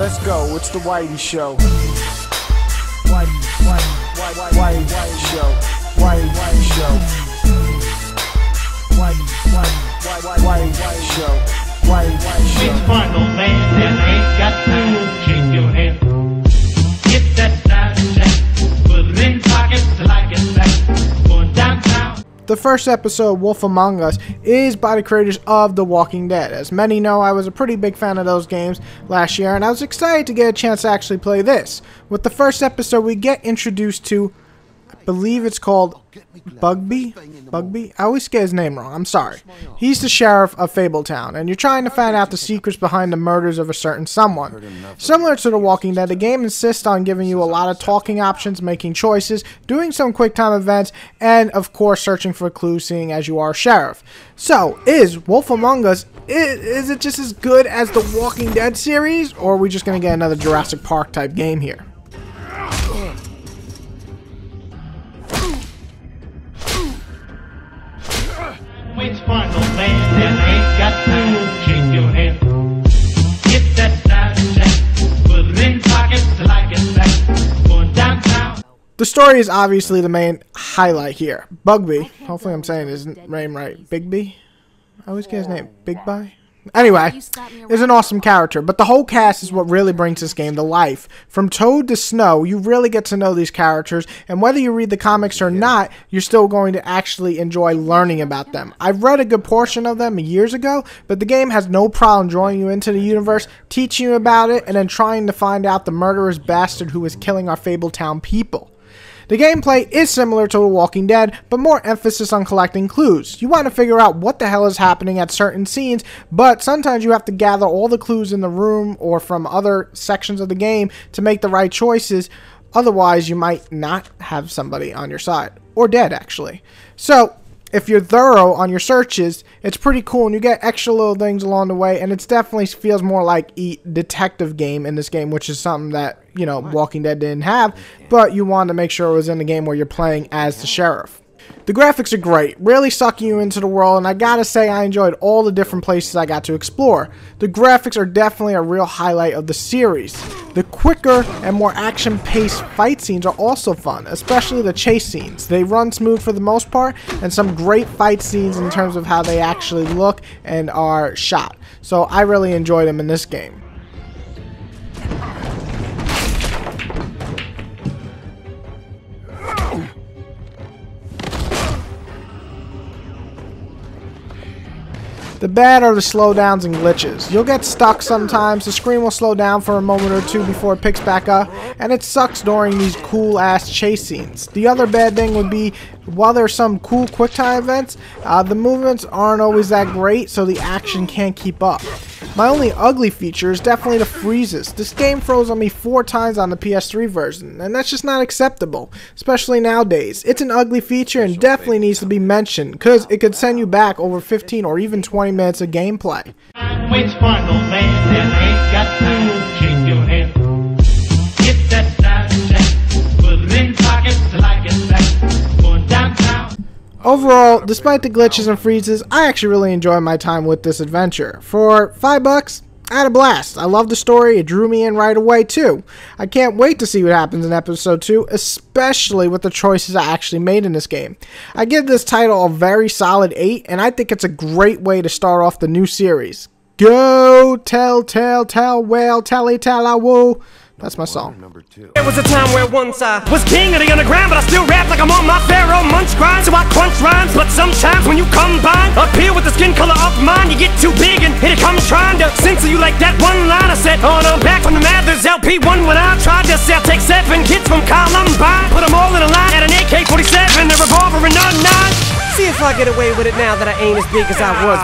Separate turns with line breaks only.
Let's go, it's the Whitey Show. Whitey Show. Whitey Show. Whitey Show.
Which one, old man, that ain't got time to shake your hand? Get that side check, put it in pockets like it's back, going downtown.
The first episode, Wolf Among Us, is by the creators of The Walking Dead. As many know, I was a pretty big fan of those games last year, and I was excited to get a chance to actually play this. With the first episode, we get introduced to, I believe it's called Bugby? I always get his name wrong, I'm sorry. He's the sheriff of Fabletown, and you're trying to find out the secrets behind the murders of a certain someone. Similar to The Walking Dead, the game insists on giving you a lot of talking options, making choices, doing some quick time events, and of course searching for clues seeing as you are a sheriff. So, is Wolf Among Us, is it just as good as The Walking Dead series, or are we just going to get another Jurassic Park type game here?
Which one, old man, that ain't got time to shake your hand? Get that side check, put it in pockets like it's back, going downtown.
The story is obviously the main highlight here. Bugby, hopefully I'm saying his name right. Bigby? I always get his name. Bigby? Anyway, is an awesome character, but the whole cast is what really brings this game to life. From Toad to Snow, you really get to know these characters, and whether you read the comics or not, you're still going to actually enjoy learning about them. I've read a good portion of them years ago, but the game has no problem drawing you into the universe, teaching you about it, and then trying to find out the murderous bastard who is killing our Fabletown people. The gameplay is similar to The Walking Dead, but more emphasis on collecting clues. You want to figure out what the hell is happening at certain scenes, but sometimes you have to gather all the clues in the room or from other sections of the game to make the right choices. Otherwise, you might not have somebody on your side, or dead actually. So, if you're thorough on your searches, it's pretty cool, and you get extra little things along the way, and it definitely feels more like a detective game in this game, which is something that, you know, Walking Dead didn't have, but you wanted to make sure it was in the game where you're playing as the sheriff. The graphics are great, really sucking you into the world, and I gotta say I enjoyed all the different places I got to explore. The graphics are definitely a real highlight of the series. The quicker and more action-paced fight scenes are also fun, especially the chase scenes. They run smooth for the most part, and some great fight scenes in terms of how they actually look and are shot. So I really enjoyed them in this game. The bad are the slowdowns and glitches. You'll get stuck sometimes, the screen will slow down for a moment or two before it picks back up, and it sucks during these cool ass chase scenes. The other bad thing would be, while there's some cool quick time events, the movements aren't always that great, so the action can't keep up. My only ugly feature is definitely the freezes. This game froze on me 4 times on the PS3 version, and that's just not acceptable, especially nowadays. It's an ugly feature and definitely needs to be mentioned, because it could send you back over 15 or even 20 minutes of gameplay.
Which one, old man, that ain't got time to shake your hand? Get that side check, put it in pockets like it's back, going downtown.
Overall, despite the glitches and freezes, I actually really enjoyed my time with this adventure. For $5, I had a blast. I loved the story, it drew me in right away too. I can't wait to see what happens in episode 2, especially with the choices I actually made in this game. I give this title a very solid 8, and I think it's a great way to start off the new series. Go tell, well, tell-a-woo. That's my song.
There was a time where once I was king of the underground, but I still rap like I'm on my Pharaoh munch grind. So I crunch rhymes, but sometimes when you combine up here with the skin color of mine, you get too big and here it comes trying to censor you like that one line I said. On I'm back from the Mathers LP1 when I tried to sell. Take 7 kids from Columbine, put them all in a line at an AK-47, a revolver and a 9. See if I get away with it now that I ain't as big as I was.